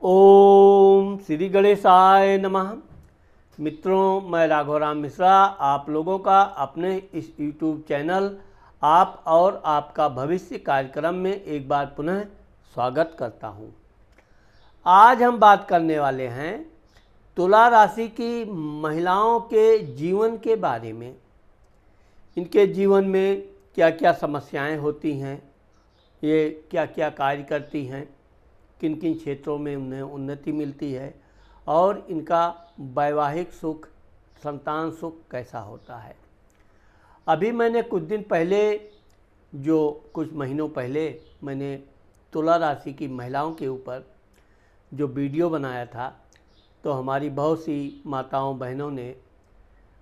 ओम श्री गणेशाय नमः। मित्रों, मैं राघवराम मिश्रा आप लोगों का अपने इस YouTube चैनल आप और आपका भविष्य कार्यक्रम में एक बार पुनः स्वागत करता हूं। आज हम बात करने वाले हैं तुला राशि की महिलाओं के जीवन के बारे में। इनके जीवन में क्या क्या समस्याएं होती हैं, ये क्या क्या कार्य करती हैं, किन किन क्षेत्रों में उन्हें उन्नति मिलती है और इनका वैवाहिक सुख, संतान सुख कैसा होता है। अभी मैंने कुछ महीनों पहले मैंने तुला राशि की महिलाओं के ऊपर जो वीडियो बनाया था, तो हमारी बहुत सी माताओं बहनों ने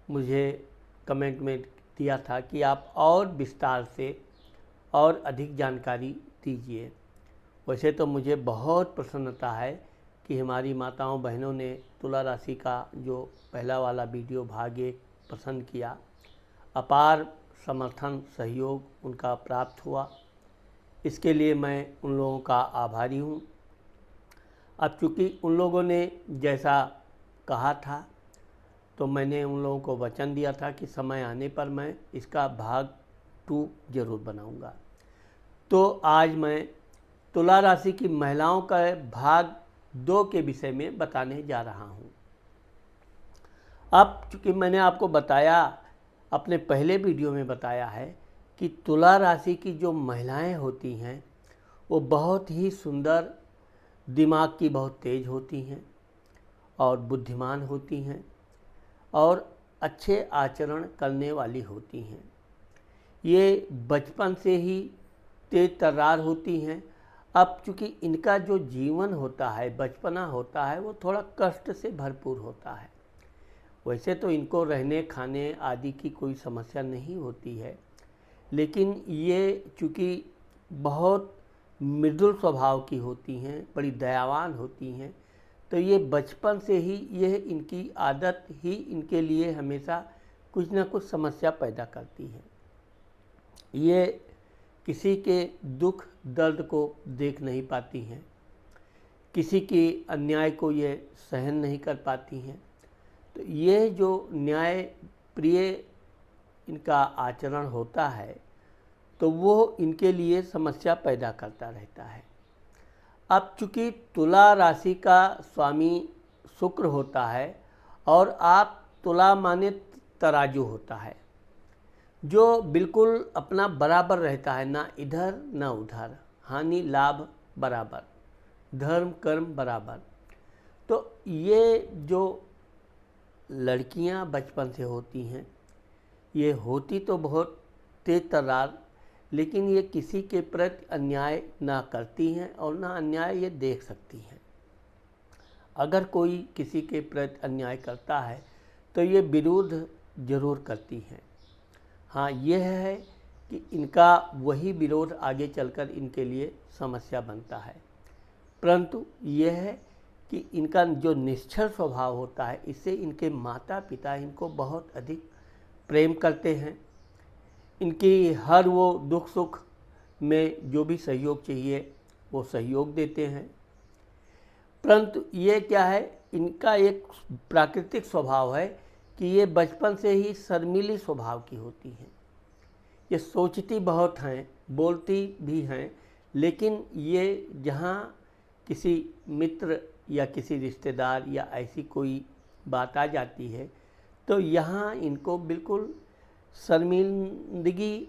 मुझे कमेंट में दिया था कि आप और विस्तार से और अधिक जानकारी दीजिए। वैसे तो मुझे बहुत प्रसन्नता है कि हमारी माताओं बहनों ने तुला राशि का जो पहला वाला वीडियो भाग 1 पसंद किया। अपार समर्थन सहयोग उनका प्राप्त हुआ, इसके लिए मैं उन लोगों का आभारी हूँ। अब चूँकि उन लोगों ने जैसा कहा था, तो मैंने उन लोगों को वचन दिया था कि समय आने पर मैं इसका भाग 2 ज़रूर बनाऊँगा। तो आज मैं तुला राशि की महिलाओं का भाग 2 के विषय में बताने जा रहा हूँ। अब चूँकि मैंने आपको बताया, अपने पहले वीडियो में बताया है कि तुला राशि की जो महिलाएं होती हैं वो बहुत ही सुंदर, दिमाग की बहुत तेज होती हैं और बुद्धिमान होती हैं और अच्छे आचरण करने वाली होती हैं। ये बचपन से ही तेज तर्रार होती हैं। अब चूँकि इनका जो जीवन होता है, बचपना होता है, वो थोड़ा कष्ट से भरपूर होता है। वैसे तो इनको रहने खाने आदि की कोई समस्या नहीं होती है, लेकिन ये चूँकि बहुत मृदुल स्वभाव की होती हैं, बड़ी दयावान होती हैं, तो ये बचपन से ही यह इनकी आदत ही इनके लिए हमेशा कुछ ना कुछ समस्या पैदा करती है। ये किसी के दुख दर्द को देख नहीं पाती हैं, किसी के अन्याय को ये सहन नहीं कर पाती हैं। तो ये जो न्याय प्रिय इनका आचरण होता है, तो वो इनके लिए समस्या पैदा करता रहता है। अब चूँकि तुला राशि का स्वामी शुक्र होता है और आप तुला माने तराजू होता है, जो बिल्कुल अपना बराबर रहता है, ना इधर ना उधर, हानि लाभ बराबर, धर्म कर्म बराबर। तो ये जो लड़कियां बचपन से होती हैं, ये होती तो बहुत तेज तर्रार, लेकिन ये किसी के प्रति अन्याय ना करती हैं और ना अन्याय ये देख सकती हैं। अगर कोई किसी के प्रति अन्याय करता है तो ये विरोध जरूर करती हैं। हाँ, यह है कि इनका वही विरोध आगे चलकर इनके लिए समस्या बनता है, परंतु यह है कि इनका जो निश्चल स्वभाव होता है, इससे इनके माता पिता इनको बहुत अधिक प्रेम करते हैं। इनकी हर वो दुख सुख में जो भी सहयोग चाहिए वो सहयोग देते हैं। परंतु ये क्या है, इनका एक प्राकृतिक स्वभाव है कि ये बचपन से ही शर्मीली स्वभाव की होती हैं। ये सोचती बहुत हैं, बोलती भी हैं, लेकिन ये जहाँ किसी मित्र या किसी रिश्तेदार या ऐसी कोई बात आ जाती है, तो यहाँ इनको बिल्कुल शर्मिंदगी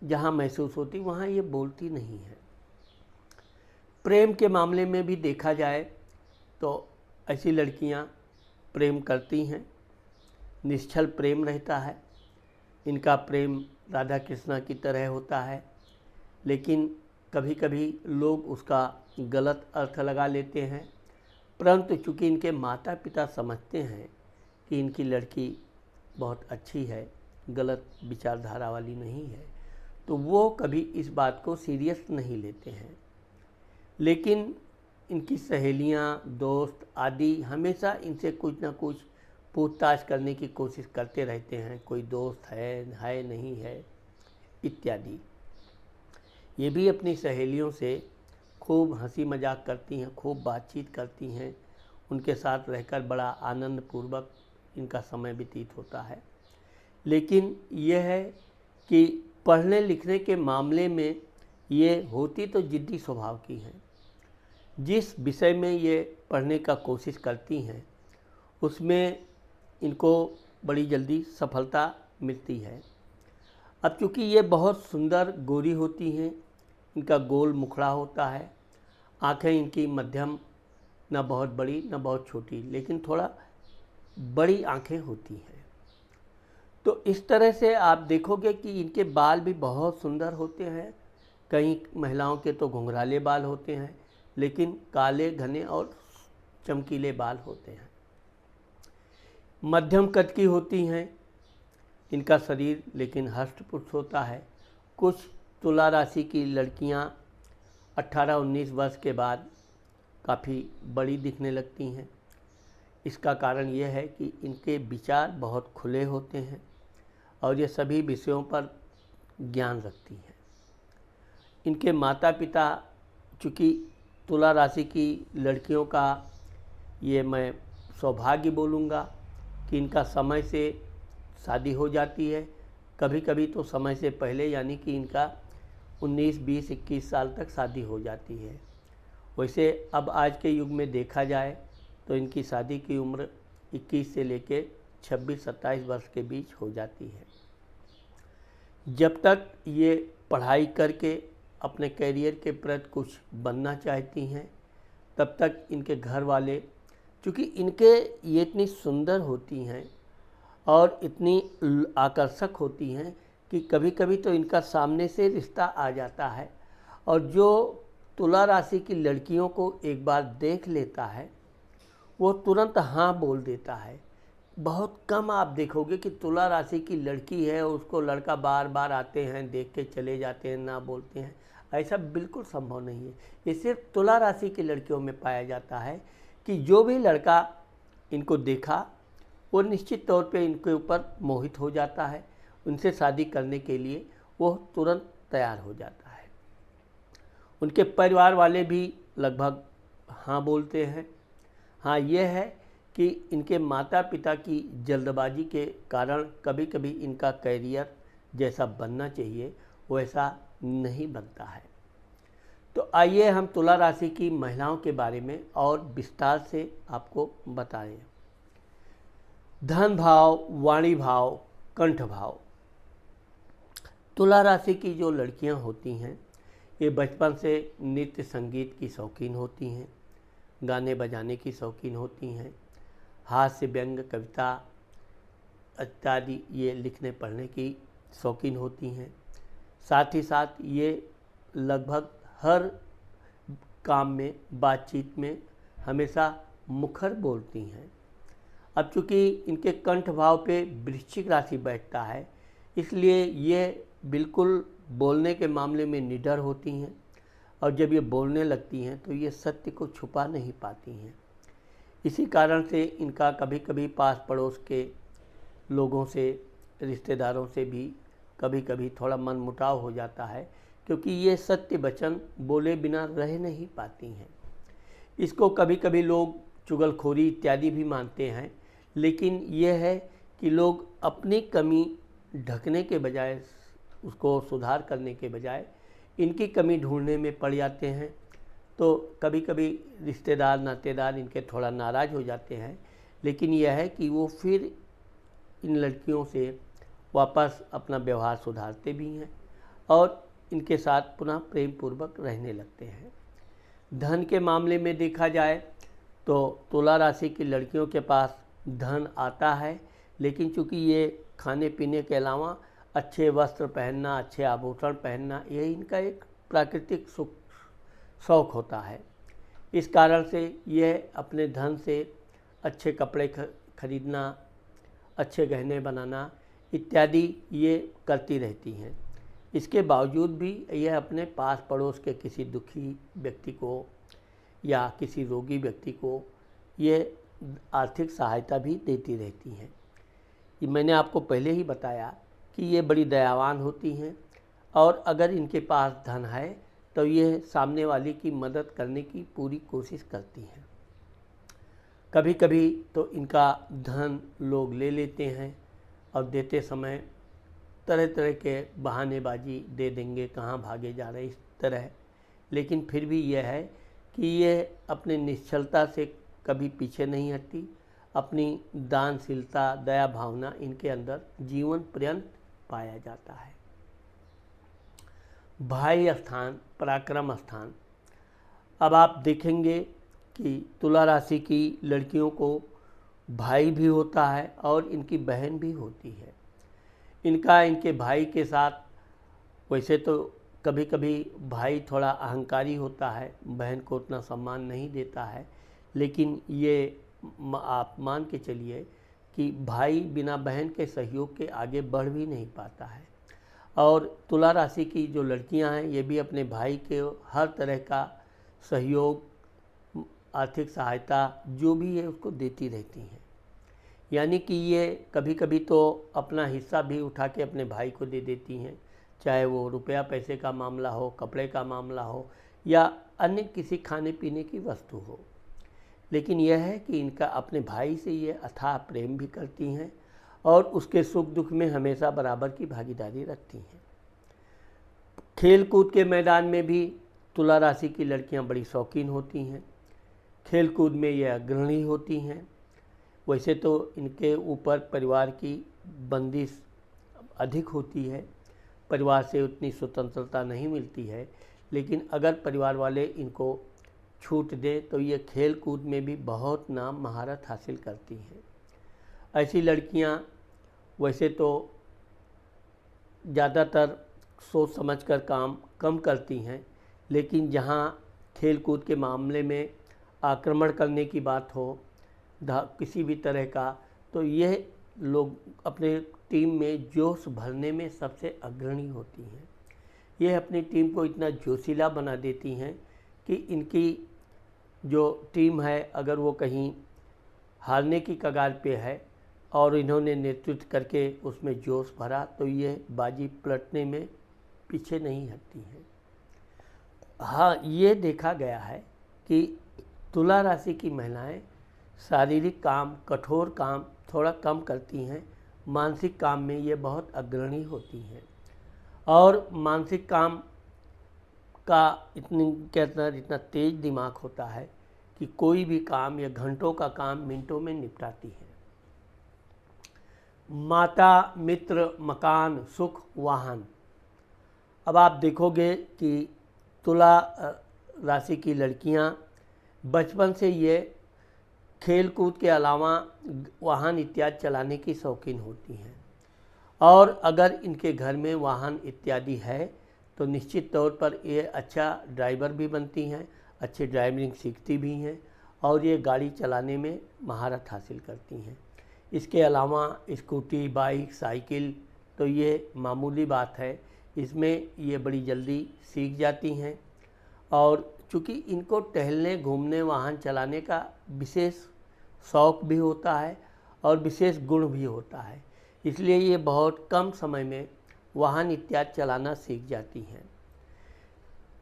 जहाँ महसूस होती, वहाँ ये बोलती नहीं है। प्रेम के मामले में भी देखा जाए तो ऐसी लड़कियाँ प्रेम करती हैं, निश्चल प्रेम रहता है। इनका प्रेम राधा कृष्णा की तरह होता है, लेकिन कभी कभी लोग उसका गलत अर्थ लगा लेते हैं। परंतु चूँकि इनके माता पिता समझते हैं कि इनकी लड़की बहुत अच्छी है, गलत विचारधारा वाली नहीं है, तो वो कभी इस बात को सीरियस नहीं लेते हैं। लेकिन इनकी सहेलियाँ, दोस्त आदि हमेशा इनसे कुछ ना कुछ पूछताछ करने की कोशिश करते रहते हैं, कोई दोस्त है नहीं है इत्यादि। ये भी अपनी सहेलियों से खूब हंसी मजाक करती हैं, खूब बातचीत करती हैं, उनके साथ रहकर बड़ा आनंद पूर्वक इनका समय व्यतीत होता है। लेकिन यह है कि पढ़ने लिखने के मामले में ये होती तो जिद्दी स्वभाव की हैं। जिस विषय में ये पढ़ने का कोशिश करती हैं उसमें इनको बड़ी जल्दी सफलता मिलती है। अब चूँकि ये बहुत सुंदर गोरी होती हैं, इनका गोल मुखड़ा होता है, आँखें इनकी मध्यम, न बहुत बड़ी न बहुत छोटी, लेकिन थोड़ा बड़ी आँखें होती हैं। तो इस तरह से आप देखोगे कि इनके बाल भी बहुत सुंदर होते हैं। कई महिलाओं के तो घुंघराले बाल होते हैं, लेकिन काले घने और चमकीले बाल होते हैं। मध्यम कद की होती हैं इनका शरीर, लेकिन हष्ट-पुष्ट होता है। कुछ तुला राशि की लड़कियां 18-19 वर्ष के बाद काफ़ी बड़ी दिखने लगती हैं। इसका कारण यह है कि इनके विचार बहुत खुले होते हैं और ये सभी विषयों पर ज्ञान रखती हैं। इनके माता पिता, चूँकि तुला राशि की लड़कियों का ये मैं सौभाग्य बोलूँगा कि इनका समय से शादी हो जाती है, कभी कभी तो समय से पहले, यानी कि इनका 19, 20, 21 साल तक शादी हो जाती है। वैसे अब आज के युग में देखा जाए तो इनकी शादी की उम्र 21 से लेकर 26-27 वर्ष के बीच हो जाती है। जब तक ये पढ़ाई करके अपने कैरियर के प्रति कुछ बनना चाहती हैं, तब तक इनके घर वाले, क्योंकि इनके ये इतनी सुंदर होती हैं और इतनी आकर्षक होती हैं कि कभी कभी तो इनका सामने से रिश्ता आ जाता है, और जो तुला राशि की लड़कियों को एक बार देख लेता है वो तुरंत हाँ बोल देता है। बहुत कम आप देखोगे कि तुला राशि की लड़की है उसको लड़का बार बार आते हैं, देख के चले जाते हैं, ना बोलते हैं। ऐसा बिल्कुल संभव नहीं है। ये सिर्फ तुला राशि की लड़कियों में पाया जाता है कि जो भी लड़का इनको देखा वो निश्चित तौर पे इनके ऊपर मोहित हो जाता है, उनसे शादी करने के लिए वो तुरंत तैयार हो जाता है। उनके परिवार वाले भी लगभग हाँ बोलते हैं। हाँ, ये है कि इनके माता पिता की जल्दबाजी के कारण कभी कभी इनका कैरियर जैसा बनना चाहिए वैसा नहीं बनता है। तो आइए हम तुला राशि की महिलाओं के बारे में और विस्तार से आपको बताएं। धन भाव, वाणी भाव, कंठ भाव। तुला राशि की जो लड़कियां होती हैं ये बचपन से नृत्य संगीत की शौकीन होती हैं, गाने बजाने की शौकीन होती हैं, हास्य व्यंग कविता इत्यादि ये लिखने पढ़ने की शौकीन होती हैं। साथ ही साथ ये लगभग हर काम में, बातचीत में हमेशा मुखर बोलती हैं। अब चूँकि इनके कंठ भाव पे वृश्चिक राशि बैठता है, इसलिए ये बिल्कुल बोलने के मामले में निडर होती हैं, और जब ये बोलने लगती हैं तो ये सत्य को छुपा नहीं पाती हैं। इसी कारण से इनका कभी कभी पास पड़ोस के लोगों से, रिश्तेदारों से भी कभी कभी थोड़ा मनमुटाव हो जाता है, क्योंकि ये सत्य वचन बोले बिना रह नहीं पाती हैं। इसको कभी कभी लोग चुगलखोरी इत्यादि भी मानते हैं, लेकिन यह है कि लोग अपनी कमी ढकने के बजाय, उसको सुधार करने के बजाय इनकी कमी ढूंढने में पड़ जाते हैं। तो कभी कभी रिश्तेदार नातेदार इनके थोड़ा नाराज़ हो जाते हैं, लेकिन यह है कि वो फिर इन लड़कियों से वापस अपना व्यवहार सुधारते भी हैं और इनके साथ पुनः प्रेम पूर्वक रहने लगते हैं। धन के मामले में देखा जाए तो तुला राशि की लड़कियों के पास धन आता है, लेकिन चूँकि ये खाने पीने के अलावा अच्छे वस्त्र पहनना, अच्छे आभूषण पहनना, यही इनका एक प्राकृतिक शौक़ होता है। इस कारण से यह अपने धन से अच्छे कपड़े खरीदना, अच्छे गहने बनाना इत्यादि ये करती रहती हैं। इसके बावजूद भी यह अपने पास पड़ोस के किसी दुखी व्यक्ति को या किसी रोगी व्यक्ति को ये आर्थिक सहायता भी देती रहती हैं। ये मैंने आपको पहले ही बताया कि ये बड़ी दयावान होती हैं, और अगर इनके पास धन है तो ये सामने वाले की मदद करने की पूरी कोशिश करती हैं। कभी कभी तो इनका धन लोग ले लेते हैं और देते समय तरह तरह के बहानेबाजी दे देंगे, कहाँ भागे जा रहे इस तरह। लेकिन फिर भी यह है कि ये अपने निश्चलता से कभी पीछे नहीं हटती। अपनी दानशीलता, दया भावना इनके अंदर जीवन पर्यंत पाया जाता है। भाई स्थान, पराक्रम स्थान। अब आप देखेंगे कि तुला राशि की लड़कियों को भाई भी होता है और इनकी बहन भी होती है। इनके भाई के साथ वैसे तो कभी कभी भाई थोड़ा अहंकारी होता है, बहन को उतना सम्मान नहीं देता है, लेकिन ये आप मान के चलिए कि भाई बिना बहन के सहयोग के आगे बढ़ भी नहीं पाता है। और तुला राशि की जो लड़कियां हैं ये भी अपने भाई के हर तरह का सहयोग, आर्थिक सहायता जो भी है उसको देती रहती हैं। यानी कि ये कभी कभी तो अपना हिस्सा भी उठा के अपने भाई को दे देती हैं, चाहे वो रुपया पैसे का मामला हो, कपड़े का मामला हो या अन्य किसी खाने पीने की वस्तु हो। लेकिन यह है कि इनका अपने भाई से ये अथाह प्रेम भी करती हैं और उसके सुख दुख में हमेशा बराबर की भागीदारी रखती हैं। खेल कूद के मैदान में भी तुला राशि की लड़कियां बड़ी शौकीन होती हैं। खेल कूद में ये अग्रणी होती हैं। वैसे तो इनके ऊपर परिवार की बंदिश अधिक होती है, परिवार से उतनी स्वतंत्रता नहीं मिलती है, लेकिन अगर परिवार वाले इनको छूट दे तो ये खेल कूद में भी बहुत नाम महारत हासिल करती हैं। ऐसी लड़कियां वैसे तो ज़्यादातर सोच समझकर काम कम करती हैं, लेकिन जहां खेल कूद के मामले में आक्रमण करने की बात हो किसी भी तरह का, तो यह लोग अपने टीम में जोश भरने में सबसे अग्रणी होती हैं। यह अपनी टीम को इतना जोशीला बना देती हैं कि इनकी जो टीम है अगर वो कहीं हारने की कगार पे है और इन्होंने नेतृत्व करके उसमें जोश भरा तो ये बाजी पलटने में पीछे नहीं हटती हैं। हाँ, ये देखा गया है कि तुला राशि की महिलाएं शारीरिक काम, कठोर काम थोड़ा कम करती हैं, मानसिक काम में ये बहुत अग्रणी होती हैं। और मानसिक काम का इतना तेज दिमाग होता है कि कोई भी काम या घंटों का काम मिनटों में निपटाती है। माता, मित्र, मकान, सुख, वाहन। अब आप देखोगे कि तुला राशि की लड़कियां बचपन से ये खेल कूद के अलावा वाहन इत्यादि चलाने की शौकीन होती हैं। और अगर इनके घर में वाहन इत्यादि है तो निश्चित तौर पर ये अच्छा ड्राइवर भी बनती हैं, अच्छी ड्राइविंग सीखती भी हैं और ये गाड़ी चलाने में महारत हासिल करती हैं। इसके अलावा स्कूटी, बाइक, साइकिल तो ये मामूली बात है, इसमें ये बड़ी जल्दी सीख जाती हैं। और चूँकि इनको टहलने, घूमने, वाहन चलाने का विशेष शौक़ भी होता है और विशेष गुण भी होता है, इसलिए ये बहुत कम समय में वाहन इत्यादि चलाना सीख जाती हैं।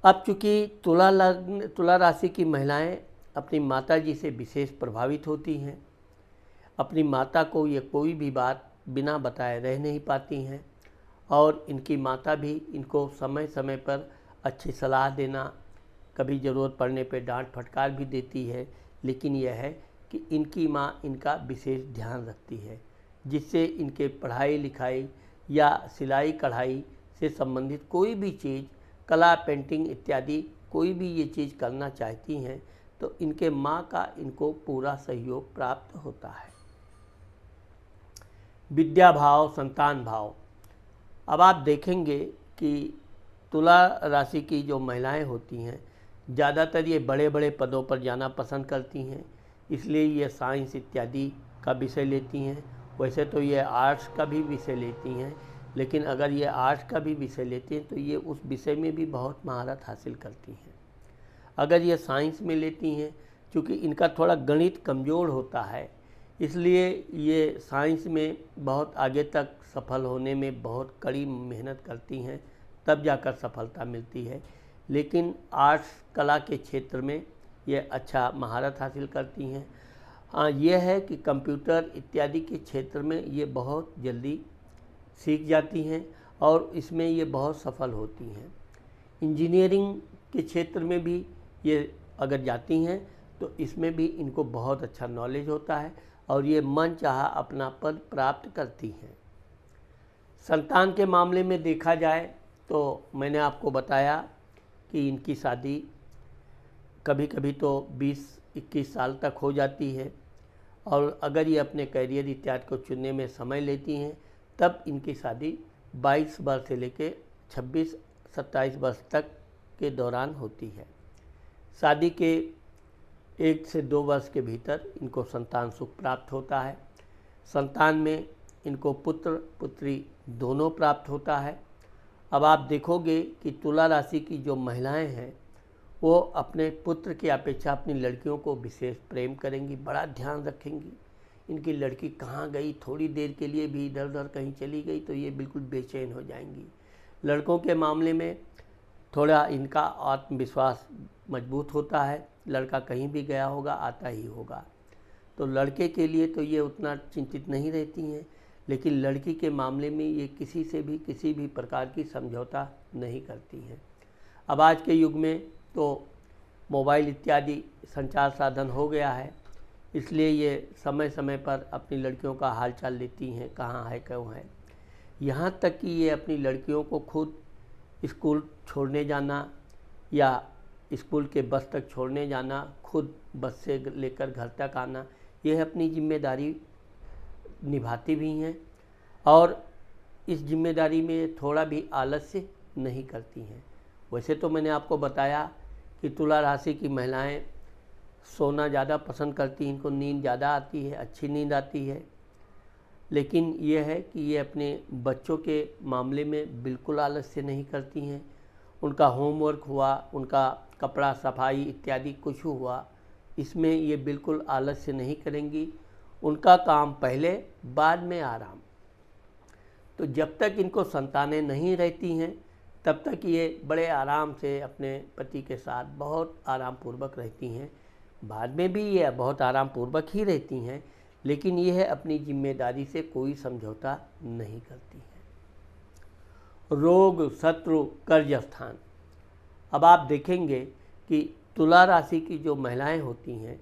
अब चूँकि तुला राशि की महिलाएं अपनी माता जी से विशेष प्रभावित होती हैं। अपनी माता को ये कोई भी बात बिना बताए रह नहीं पाती हैं और इनकी माता भी इनको समय समय पर अच्छी सलाह देना, कभी ज़रूरत पड़ने पर डांट फटकार भी देती है, लेकिन यह है कि इनकी माँ इनका विशेष ध्यान रखती है, जिससे इनके पढ़ाई लिखाई या सिलाई कढ़ाई से संबंधित कोई भी चीज़, कला, पेंटिंग इत्यादि कोई भी ये चीज़ करना चाहती हैं तो इनके माँ का इनको पूरा सहयोग प्राप्त होता है। विद्या भाव, संतान भाव। अब आप देखेंगे कि तुला राशि की जो महिलाएं होती हैं ज़्यादातर ये बड़े बड़े पदों पर जाना पसंद करती हैं, इसलिए ये साइंस इत्यादि का विषय लेती हैं। वैसे तो ये आर्ट्स का भी विषय लेती हैं, लेकिन अगर ये आर्ट्स का भी विषय लेती हैं तो ये उस विषय में भी बहुत महारत हासिल करती हैं। अगर ये साइंस में लेती हैं, चूँकि इनका थोड़ा गणित कमज़ोर होता है, इसलिए ये साइंस में बहुत आगे तक सफल होने में बहुत कड़ी मेहनत करती हैं, तब जाकर सफलता मिलती है। लेकिन आर्ट्स कला के क्षेत्र में ये अच्छा महारत हासिल करती हैं। हाँ, ये है कि कंप्यूटर इत्यादि के क्षेत्र में ये बहुत जल्दी सीख जाती हैं और इसमें ये बहुत सफल होती हैं। इंजीनियरिंग के क्षेत्र में भी ये अगर जाती हैं तो इसमें भी इनको बहुत अच्छा नॉलेज होता है और ये मनचाहा अपना पद प्राप्त करती हैं। संतान के मामले में देखा जाए तो मैंने आपको बताया कि इनकी शादी कभी कभी तो 20-21 साल तक हो जाती है और अगर ये अपने करियर इत्यादि को चुनने में समय लेती हैं तब इनकी शादी 22 वर्ष से लेकर 26-27 वर्ष तक के दौरान होती है। शादी के 1 से 2 वर्ष के भीतर इनको संतान सुख प्राप्त होता है। संतान में इनको पुत्र पुत्री दोनों प्राप्त होता है। अब आप देखोगे कि तुला राशि की जो महिलाएं हैं वो अपने पुत्र की अपेक्षा अपनी लड़कियों को विशेष प्रेम करेंगी, बड़ा ध्यान रखेंगी। इनकी लड़की कहाँ गई, थोड़ी देर के लिए भी इधर उधर कहीं चली गई तो ये बिल्कुल बेचैन हो जाएंगी। लड़कों के मामले में थोड़ा इनका आत्मविश्वास मजबूत होता है, लड़का कहीं भी गया होगा आता ही होगा। तो लड़के के लिए तो ये उतना चिंतित नहीं रहती हैं, लेकिन लड़की के मामले में ये किसी से भी किसी भी प्रकार की समझौता नहीं करती हैं। अब आज के युग में तो मोबाइल इत्यादि संचार साधन हो गया है, इसलिए ये समय समय पर अपनी लड़कियों का हालचाल लेती हैं, कहाँ है क्यों है। यहाँ तक कि ये अपनी लड़कियों को खुद स्कूल छोड़ने जाना या स्कूल के बस तक छोड़ने जाना, खुद बस से लेकर घर तक आना, यह अपनी जिम्मेदारी निभाती भी हैं और इस जिम्मेदारी में थोड़ा भी आलस्य नहीं करती हैं। वैसे तो मैंने आपको बताया कि तुला राशि की महिलाएं सोना ज़्यादा पसंद करती हैं, इनको नींद ज़्यादा आती है, अच्छी नींद आती है, लेकिन यह है कि ये अपने बच्चों के मामले में बिल्कुल आलस्य नहीं करती हैं। उनका होमवर्क हुआ, उनका कपड़ा सफाई इत्यादि कुछ हुआ, इसमें ये बिल्कुल आलस्य नहीं करेंगी। उनका काम पहले, बाद में आराम। तो जब तक इनको संतानें नहीं रहती हैं तब तक ये बड़े आराम से अपने पति के साथ बहुत आराम पूर्वक रहती हैं। बाद में भी ये बहुत आराम पूर्वक ही रहती हैं, लेकिन यह अपनी जिम्मेदारी से कोई समझौता नहीं करती हैं। रोग, शत्रु, कर्ज स्थान। अब आप देखेंगे कि तुला राशि की जो महिलाएं होती हैं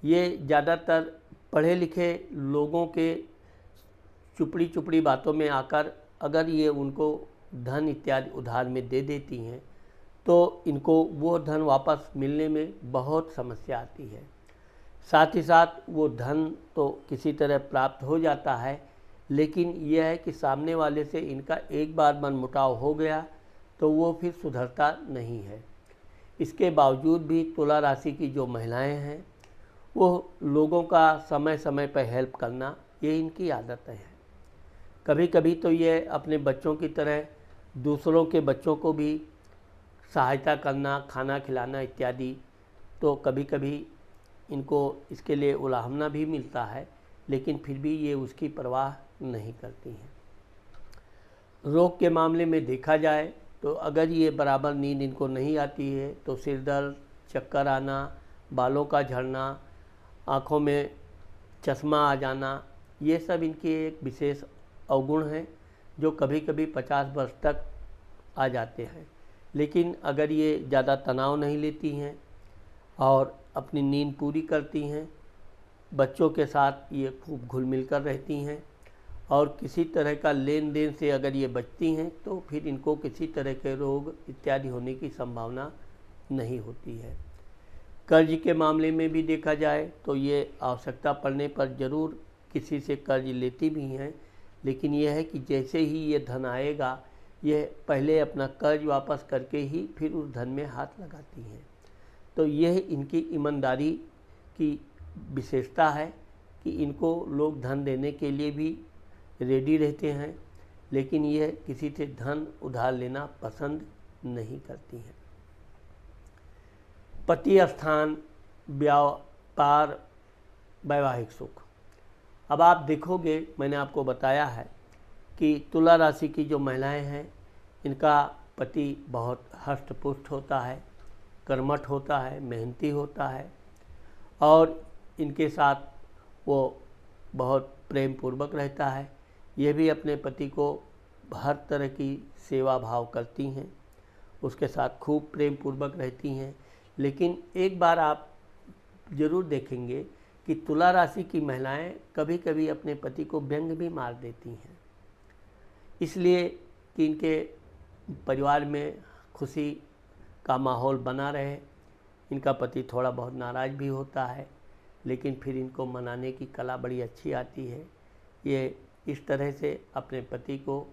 ये ज़्यादातर पढ़े लिखे लोगों के चुपड़ी चुपड़ी बातों में आकर अगर ये उनको धन इत्यादि उधार में दे देती हैं तो इनको वो धन वापस मिलने में बहुत समस्या आती है। साथ ही साथ वो धन तो किसी तरह प्राप्त हो जाता है, लेकिन यह है कि सामने वाले से इनका एक बार मनमुटाव हो गया तो वो फिर सुधरता नहीं है। इसके बावजूद भी तुला राशि की जो महिलाएं हैं वो लोगों का समय समय पर हेल्प करना, ये इनकी आदत है। कभी कभी तो ये अपने बच्चों की तरह दूसरों के बच्चों को भी सहायता करना, खाना खिलाना इत्यादि, तो कभी कभी इनको इसके लिए उलाहना भी मिलता है, लेकिन फिर भी ये उसकी परवाह नहीं करती हैं। रोग के मामले में देखा जाए तो अगर ये बराबर नींद इनको नहीं आती है तो सिर दर्द, चक्कर आना, बालों का झड़ना, आँखों में चश्मा आ जाना, ये सब इनके एक विशेष अवगुण हैं जो कभी कभी 50 वर्ष तक आ जाते हैं। लेकिन अगर ये ज़्यादा तनाव नहीं लेती हैं और अपनी नींद पूरी करती हैं, बच्चों के साथ ये खूब घुल मिल कर रहती हैं और किसी तरह का लेन देन से अगर ये बचती हैं तो फिर इनको किसी तरह के रोग इत्यादि होने की संभावना नहीं होती है। कर्ज के मामले में भी देखा जाए तो ये आवश्यकता पड़ने पर ज़रूर किसी से कर्ज लेती भी हैं, लेकिन यह है कि जैसे ही ये धन आएगा ये पहले अपना कर्ज वापस करके ही फिर उस धन में हाथ लगाती हैं। तो यह इनकी ईमानदारी की विशेषता है कि इनको लोग धन देने के लिए भी रेडी रहते हैं, लेकिन यह किसी से धन उधार लेना पसंद नहीं करती हैं। पति स्थान, व्यापार, वैवाहिक सुख। अब आप देखोगे, मैंने आपको बताया है कि तुला राशि की जो महिलाएं हैं इनका पति बहुत हष्ट-पुष्ट होता है, कर्मठ होता है, मेहनती होता है और इनके साथ वो बहुत प्रेम पूर्वक रहता है। ये भी अपने पति को हर तरह की सेवा भाव करती हैं, उसके साथ खूब प्रेम पूर्वक रहती हैं। लेकिन एक बार आप ज़रूर देखेंगे कि तुला राशि की महिलाएं कभी कभी अपने पति को व्यंग भी मार देती हैं, इसलिए कि इनके परिवार में खुशी का माहौल बना रहे। इनका पति थोड़ा बहुत नाराज़ भी होता है, लेकिन फिर इनको मनाने की कला बड़ी अच्छी आती है। ये इस तरह से अपने पति को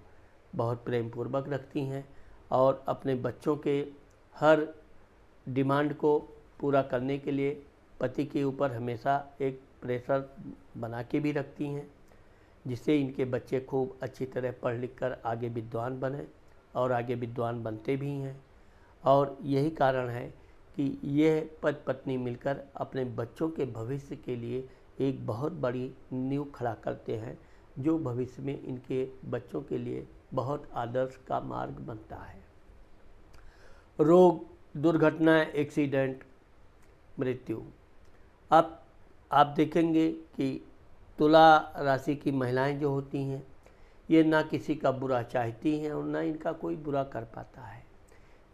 बहुत प्रेम पूर्वक रखती हैं और अपने बच्चों के हर डिमांड को पूरा करने के लिए पति के ऊपर हमेशा एक प्रेशर बना के भी रखती हैं, जिससे इनके बच्चे खूब अच्छी तरह पढ़ लिख कर आगे विद्वान बने और आगे विद्वान बनते भी हैं। और यही कारण है कि यह पति पत्नी मिलकर अपने बच्चों के भविष्य के लिए एक बहुत बड़ी नींव खड़ा करते हैं, जो भविष्य में इनके बच्चों के लिए बहुत आदर्श का मार्ग बनता है। रोग, दुर्घटना, एक्सीडेंट, मृत्यु। अब आप देखेंगे कि तुला राशि की महिलाएं जो होती हैं, ये ना किसी का बुरा चाहती हैं और ना इनका कोई बुरा कर पाता है,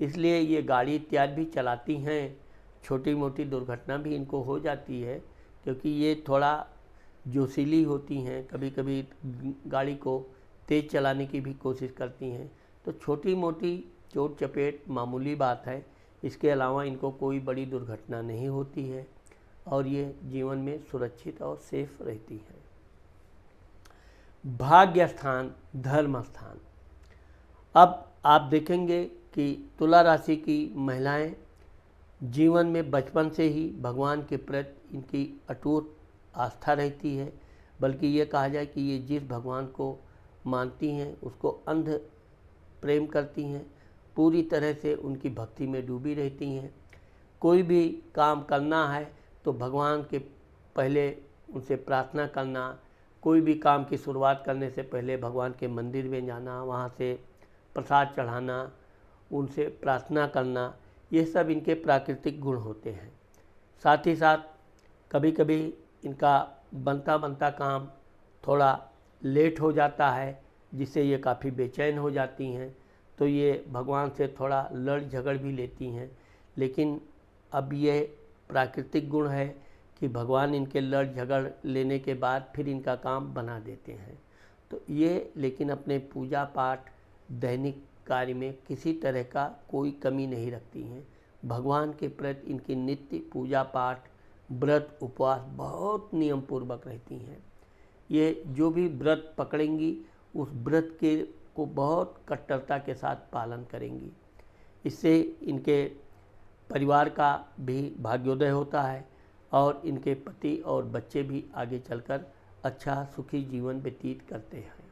इसलिए ये गाड़ी इत्यादि भी चलाती हैं। छोटी मोटी दुर्घटना भी इनको हो जाती है, क्योंकि ये थोड़ा जोशीली होती हैं, कभी कभी गाड़ी को तेज़ चलाने की भी कोशिश करती हैं। तो छोटी मोटी चोट चपेट मामूली बात है, इसके अलावा इनको कोई बड़ी दुर्घटना नहीं होती है और ये जीवन में सुरक्षित और सेफ रहती है। भाग्य स्थान, धर्म स्थान। अब आप देखेंगे कि तुला राशि की महिलाएं जीवन में बचपन से ही भगवान के प्रति इनकी अटूट आस्था रहती है, बल्कि ये कहा जाए कि ये जिस भगवान को मानती हैं उसको अंध प्रेम करती हैं, पूरी तरह से उनकी भक्ति में डूबी रहती हैं। कोई भी काम करना है तो भगवान के पहले उनसे प्रार्थना करना, कोई भी काम की शुरुआत करने से पहले भगवान के मंदिर में जाना, वहाँ से प्रसाद चढ़ाना, उनसे प्रार्थना करना, ये सब इनके प्राकृतिक गुण होते हैं। साथ ही साथ कभी कभी इनका बनता बनता काम थोड़ा लेट हो जाता है, जिससे ये काफ़ी बेचैन हो जाती हैं, तो ये भगवान से थोड़ा लड़ झगड़ भी लेती हैं। लेकिन अब ये प्राकृतिक गुण है कि भगवान इनके लड़ झगड़ लेने के बाद फिर इनका काम बना देते हैं। तो ये लेकिन अपने पूजा पाठ दैनिक कार्य में किसी तरह का कोई कमी नहीं रखती हैं। भगवान के प्रति इनकी नित्य पूजा पाठ, व्रत, उपवास बहुत नियम पूर्वक रहती हैं। ये जो भी व्रत पकड़ेंगी उस व्रत के को बहुत कट्टरता के साथ पालन करेंगी। इससे इनके परिवार का भी भाग्योदय होता है और इनके पति और बच्चे भी आगे चलकर अच्छा सुखी जीवन व्यतीत करते हैं।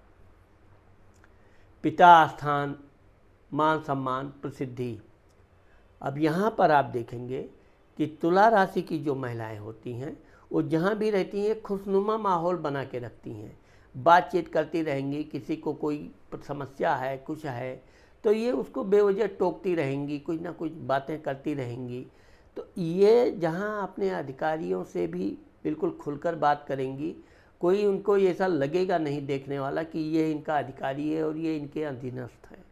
पिता स्थान, मान सम्मान, प्रसिद्धि। अब यहाँ पर आप देखेंगे कि तुला राशि की जो महिलाएं होती हैं वो जहाँ भी रहती हैं खुशनुमा माहौल बना के रखती हैं, बातचीत करती रहेंगी। किसी को कोई समस्या है, कुछ है, तो ये उसको बेवजह टोकती रहेंगी, कुछ ना कुछ बातें करती रहेंगी। तो ये जहाँ अपने अधिकारियों से भी बिल्कुल खुलकर बात करेंगी, कोई उनको ऐसा लगेगा नहीं देखने वाला कि ये इनका अधिकारी है और ये इनके अधीनस्थ है।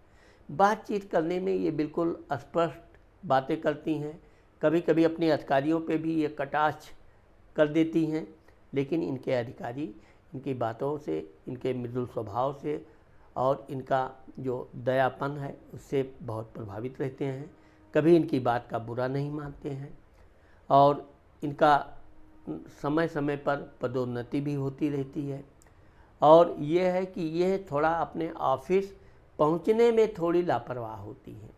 बातचीत करने में ये बिल्कुल स्पष्ट बातें करती हैं। कभी कभी अपने अधिकारियों पे भी ये कटाक्ष कर देती हैं, लेकिन इनके अधिकारी इनकी बातों से, इनके मृदुल स्वभाव से और इनका जो दयापन है उससे बहुत प्रभावित रहते हैं। कभी इनकी बात का बुरा नहीं मानते हैं और इनका समय समय पर पदोन्नति भी होती रहती है। और ये है कि यह थोड़ा अपने ऑफिस पहुंचने में थोड़ी लापरवाह होती हैं।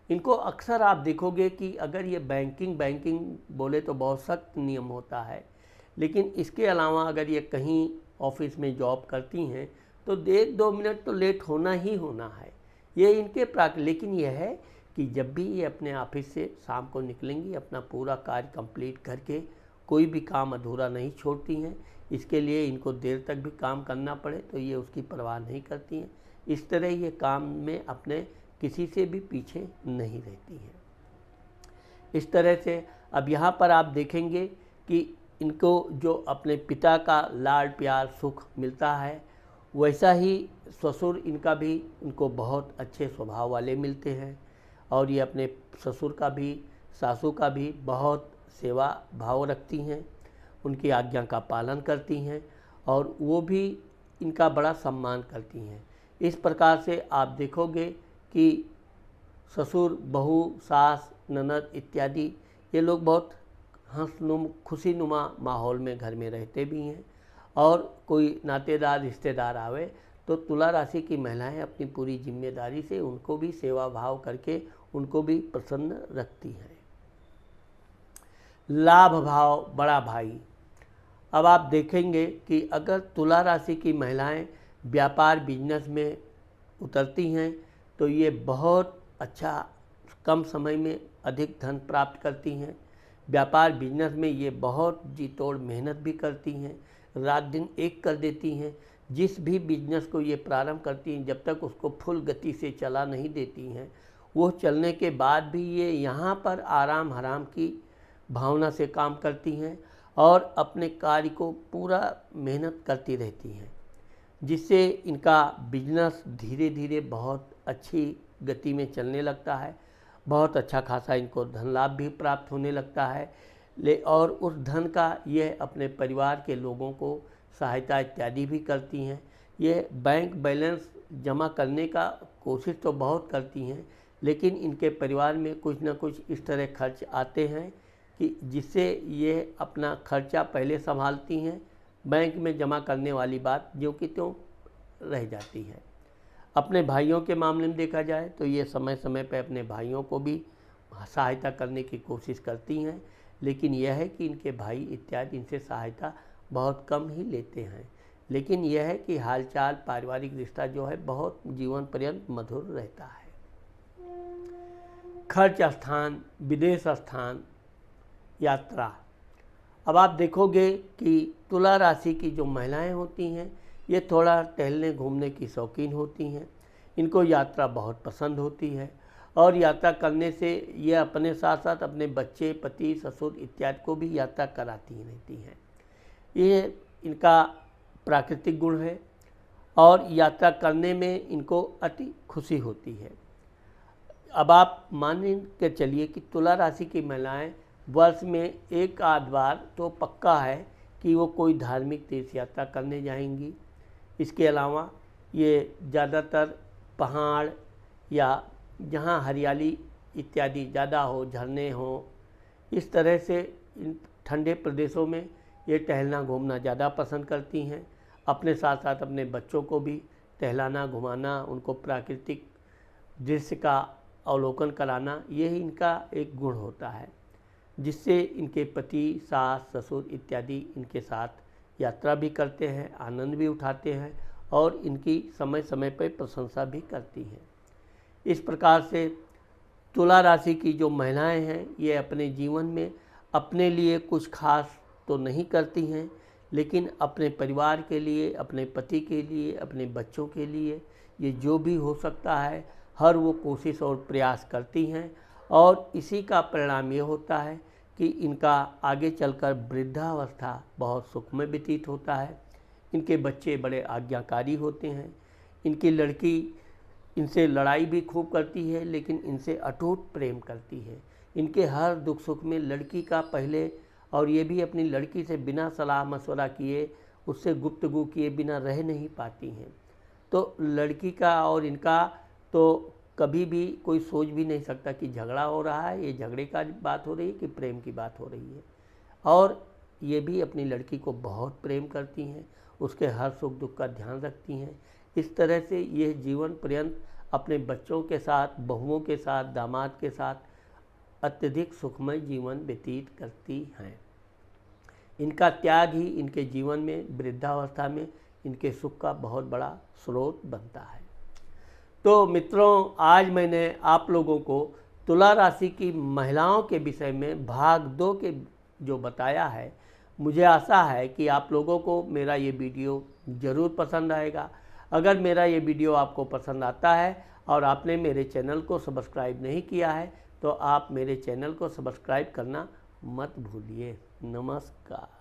इनको अक्सर आप देखोगे कि अगर ये बैंकिंग बोले तो बहुत सख्त नियम होता है, लेकिन इसके अलावा अगर ये कहीं ऑफिस में जॉब करती हैं तो 1-2 मिनट तो लेट होना ही होना है। ये इनके लेकिन यह है कि जब भी ये अपने ऑफिस से शाम को निकलेंगी, अपना पूरा कार्य कंप्लीट करके कोई भी काम अधूरा नहीं छोड़ती हैं। इसके लिए इनको देर तक भी काम करना पड़े तो ये उसकी परवाह नहीं करती हैं। इस तरह ये काम में अपने किसी से भी पीछे नहीं रहती हैं। इस तरह से अब यहाँ पर आप देखेंगे कि इनको जो अपने पिता का लाड प्यार सुख मिलता है, वैसा ही ससुर इनका भी इनको बहुत अच्छे स्वभाव वाले मिलते हैं। और ये अपने ससुर का भी सासू का भी बहुत सेवा भाव रखती हैं, उनकी आज्ञा का पालन करती हैं और वो भी इनका बड़ा सम्मान करती हैं। इस प्रकार से आप देखोगे कि ससुर, बहू, सास, ननद इत्यादि ये लोग बहुत खुशीनुमा माहौल में घर में रहते भी हैं। और कोई नातेदार रिश्तेदार आवे तो तुला राशि की महिलाएं अपनी पूरी जिम्मेदारी से उनको भी सेवा भाव करके उनको भी प्रसन्न रखती हैं। लाभ भाव बड़ा भाई। अब आप देखेंगे कि अगर तुला राशि की महिलाएं व्यापार बिजनेस में उतरती हैं तो ये बहुत अच्छा कम समय में अधिक धन प्राप्त करती हैं। व्यापार बिजनेस में ये बहुत जी तोड़ मेहनत भी करती हैं, रात दिन एक कर देती हैं। जिस भी बिजनेस को ये प्रारंभ करती हैं, जब तक उसको फुल गति से चला नहीं देती हैं, वो चलने के बाद भी ये यहाँ पर आराम हराम की भावना से काम करती हैं और अपने कार्य को पूरा मेहनत करती रहती हैं, जिससे इनका बिजनेस धीरे धीरे बहुत अच्छी गति में चलने लगता है। बहुत अच्छा खासा इनको धन लाभ भी प्राप्त होने लगता है। और उस धन का ये अपने परिवार के लोगों को सहायता इत्यादि भी करती हैं। ये बैंक बैलेंस जमा करने का कोशिश तो बहुत करती हैं, लेकिन इनके परिवार में कुछ न कुछ इस तरह खर्च आते हैं कि जिससे ये अपना खर्चा पहले संभालती हैं, बैंक में जमा करने वाली बात जो कि त्यों रह जाती है। अपने भाइयों के मामले में देखा जाए तो ये समय समय पर अपने भाइयों को भी सहायता करने की कोशिश करती हैं, लेकिन यह है कि इनके भाई इत्यादि इनसे सहायता बहुत कम ही लेते हैं। लेकिन यह है कि हालचाल पारिवारिक रिश्ता जो है बहुत जीवन पर्यंत मधुर रहता है। खर्च स्थान, विदेश स्थान, यात्रा। अब आप देखोगे कि तुला राशि की जो महिलाएं होती हैं ये थोड़ा टहलने घूमने की शौकीन होती हैं। इनको यात्रा बहुत पसंद होती है और यात्रा करने से ये अपने साथ साथ अपने बच्चे, पति, ससुर इत्यादि को भी यात्रा कराती रहती हैं। ये इनका प्राकृतिक गुण है और यात्रा करने में इनको अति खुशी होती है। अब आप मान के चलिए कि तुला राशि की महिलाएं वर्ष में एक आध बार तो पक्का है कि वो कोई धार्मिक तीर्थ यात्रा करने जाएंगी। इसके अलावा ये ज़्यादातर पहाड़ या जहाँ हरियाली इत्यादि ज़्यादा हो, झरने हो, इस तरह से इन ठंडे प्रदेशों में ये टहलना घूमना ज़्यादा पसंद करती हैं। अपने साथ साथ अपने बच्चों को भी टहलाना घुमाना, उनको प्राकृतिक दृश्य का अवलोकन कराना, यही इनका एक गुण होता है, जिससे इनके पति, सास, ससुर इत्यादि इनके साथ यात्रा भी करते हैं, आनंद भी उठाते हैं और इनकी समय समय पर प्रशंसा भी करती हैं। इस प्रकार से तुला राशि की जो महिलाएं हैं ये अपने जीवन में अपने लिए कुछ खास तो नहीं करती हैं, लेकिन अपने परिवार के लिए, अपने पति के लिए, अपने बच्चों के लिए ये जो भी हो सकता है हर वो कोशिश और प्रयास करती हैं। और इसी का परिणाम ये होता है कि इनका आगे चलकर वृद्धावस्था बहुत सुखमय व्यतीत होता है। इनके बच्चे बड़े आज्ञाकारी होते हैं। इनकी लड़की इनसे लड़ाई भी खूब करती है, लेकिन इनसे अटूट प्रेम करती है। इनके हर दुख सुख में लड़की का पहले, और ये भी अपनी लड़की से बिना सलाह मशवरा किए, उससे गुफ्तगू किए बिना रह नहीं पाती हैं। तो लड़की का और इनका तो कभी भी कोई सोच भी नहीं सकता कि झगड़ा हो रहा है, ये झगड़े का बात हो रही है कि प्रेम की बात हो रही है। और ये भी अपनी लड़की को बहुत प्रेम करती हैं, उसके हर सुख दुख का ध्यान रखती हैं। इस तरह से ये जीवन पर्यंत अपने बच्चों के साथ, बहुओं के साथ, दामाद के साथ अत्यधिक सुखमय जीवन व्यतीत करती हैं। इनका त्याग ही इनके जीवन में वृद्धावस्था में इनके सुख का बहुत बड़ा स्रोत बनता है। तो मित्रों, आज मैंने आप लोगों को तुला राशि की महिलाओं के विषय में भाग 2 के जो बताया है, मुझे आशा है कि आप लोगों को मेरा ये वीडियो ज़रूर पसंद आएगा। अगर मेरा ये वीडियो आपको पसंद आता है, और आपने मेरे चैनल को सब्सक्राइब नहीं किया है तो आप मेरे चैनल को सब्सक्राइब करना मत भूलिए। नमस्कार।